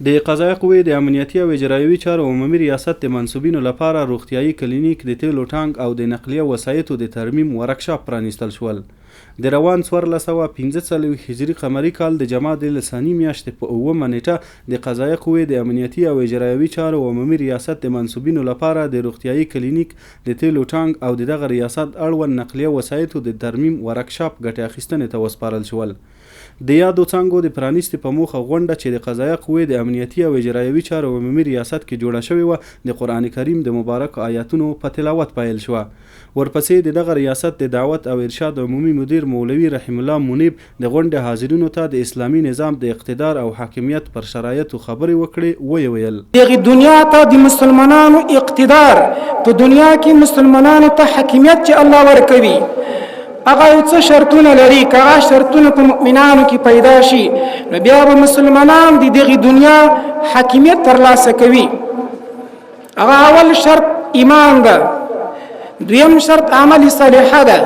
د قضایه قوې د امنیتي او اجرایوي چارو عمومي ریاست د منصوبینو لپاره روغتیایي کلینیک د تیلو ټانک او د نقلیه وسایطو د ترمیم ورکشاپ پرانیستل شول. د روان 1445 هجري قمري کال د جمادی الثاني میاشتې په 9مه نیټه د قضایه قوې د امنیتي او اجرایوي چارو عمومي ریاست د منصوبینو لپاره د روغتیایي کلینیک د تیلو ټانک او دغه ریاست اړوند نقلیه وسایطو د ترمیم ورکشاپ ګټې اخیستنې ته وسپارل شول. د یادو څانګو د پرانیستې په موخه غونډه چې د قضایه قوې د امنیتي او اجرایوي چارو عمومي ریاست کې جوړه شوې وه د قرآن کریم د مبارک آیاتونو په تلاوت پیل شوه. ورپسې د دغه ریاست د دعوت او ارشاد عمومي مدیر مولوي رحم الله منیب د غونډې حاضرینو ته د اسلامي نظام د اقتدار او حاکمیت پر شرایطو خبرې وکړې. ویې ویل دغه دنیا ته د مسلمانانو اقتدار په دنیا کې مسلمانانو ته حاکمیت چې الله ورکوي هغه څه شرطونه لري که هغه شرطونه په مؤمنانو کې پیدا شي نو بیا به مسلمانان د دغه دنیا حاکمیت ترلاسه کوي. هغه اول شرط ایمان ده، دویم شرط عمل صالحه ده.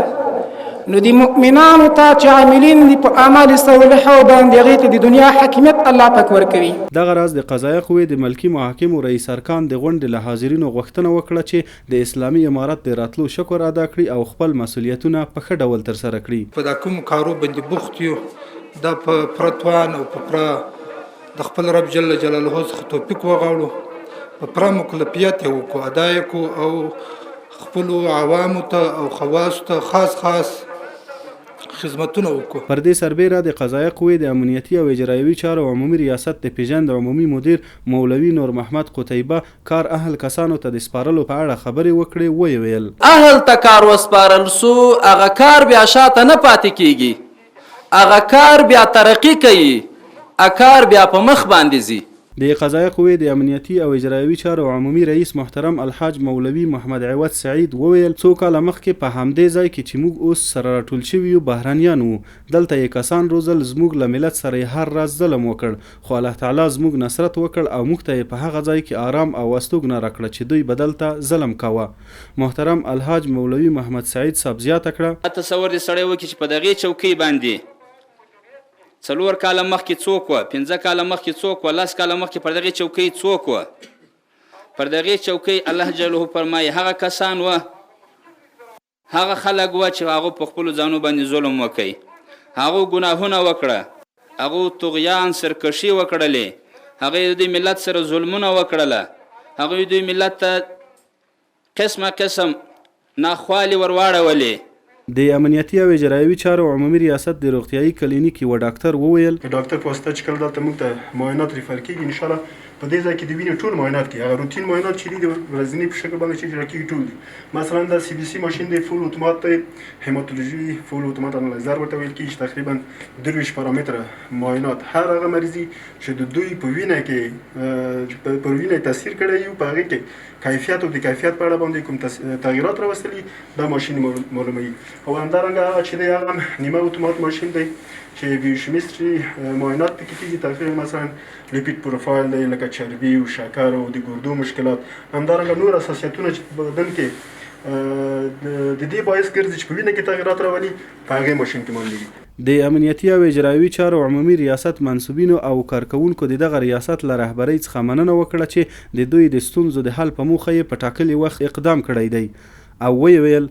نو د مؤمنانو ته چې عاملین دي په اعمال صالحه باندې هغې ته د دنیا حاکمیت الله پاک ورکوي. دغه راز د قضایه قوې د ملکي محاکمو رئیس ارکان د غونډې له حاضرینو غوښتنه وکړه چې د اسلامي امارت د راتلو شکر ادا کړي او خپل مسؤلیتونه په ښه ډول ترسره کړي. په دا کوم کارو باندې بوخت یو دا په پوره توان او په پوره د خپل رب جل جلاله څخه توفیق وغواړو، په پوره مکلفیت یې وکړو، ادا یې کړو او خپلو عوامو ته او خواصو ته خاص خدمتونه وکړو. پر دې سربیره د قضایه قوې د امنیتي او اجرایوي چارو عمومي ریاست د پیژند عمومي مدیر مولوي نور محمد قتیبه کار اهل کسانو ته د سپارلو په اړه خبرې وکړې. ویې ویل اهل ته کار وسپارل سو هغه کار بیا شاته نه پاتې کیږي، هغه کار بیا ترقی کوي، هغه کار بیا په مخ باندې ځي. د قضایه قوې د امنیتي او اجرایوي چارو عمومي رئیس محترم الحاج مولوي محمد عوض سعید وویل څو کاله مخکې په همدې ځای کې چې موږ اوس سره راټول شوي یو بهرانیان وو، دلته یې کسان روزل زموږ له ملت سره یې هر راز ظلم وکړ، خو الله تعالی زموږ نصرت وکړ او موږ ته یې په هغه ځای کې آرام او استوګنه راکړه چې دوی به دلته ظلم کوه. محترم الحاج مولوي محمد سعید صاحب زیاته کړه تصور دې سړی وکړي چې په دغې چوکۍ باندې 4 کاله مخکې څوک وه، 15 کاله مخکې څوک وه، 10 کاله مخکې پر دغې چوکۍ څوک وه. پر دغې چوکۍ الله جلاله فرمایي هغه کسان وه، هغه خلک وه چې هغو په خپلو ځانو باندې ظلم وکړي، هغو ګناهونه وکړه، هغو طغیان سرکشي وکړلې، هغوی دوی ملت سره ظلمونه وکړله، هغوی دوی ملت ته قسم ناخوالې ورواړولې. د امنیتي او اجرایوي چارو عمومي ریاست د روغتیایي کلینیک یو ډاکټر وویل ډاکټر په واسطه چې کله دلته موږ ته معاینات ریفر کېږي انشاءالله په دې ځای کې د وینې ټول معاینات کوي. هغه روتین معاینات چې دي د ورځني په شکل باندې چې اجرا کېږي ټول دي. مثلا دا سی بي سي ماشین دی فول اتومات دی، هیماتولوژي فول اتومات انالایزر ورته ویل کېږي چې تقریبا 23 پارامتره معاینات هر هغه مریضي چې د دوی په وینه کې پر وینه تاثیر کړی یو په هغې کې کیفیت او د کیفیت په اړه باندې کوم تغییرات راوستلي دا ماشین معلوموي. او همدارنګه هغه چې دی هغه نیمه اتومات ماشین دی چې بیوشیمیستري معاینات پکې کېږي، تقریبا مثلا لیپید پروفایل دی لکه چربي او شکر او د ګردو مشکلات، همدارنګه نور اساسیتونه چې په بدن کې د دې باعث ګرځي چې په وینه کې تغییرات راولي په هغې ماشین کې موندي. د امنیتي او اجرایوي چارو عمومي ریاست منصوبینو او کارکوونکو د دغه ریاست له رهبرۍ څخه مننه وکړه چې د دوی د ستونزو د حل په موخه یې په ټاکلي وخت اقدام کړی دی. او ویې ویل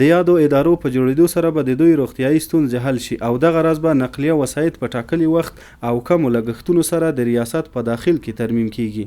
د یادو ادارو په جوړېدو سره به د دوی روغتیایي ستونزې حل شي او دغه راز به نقلیه وسایط په ټاکلي وخت او کمو لګښتونو سره د ریاست په داخل کې ترمیم کیږي.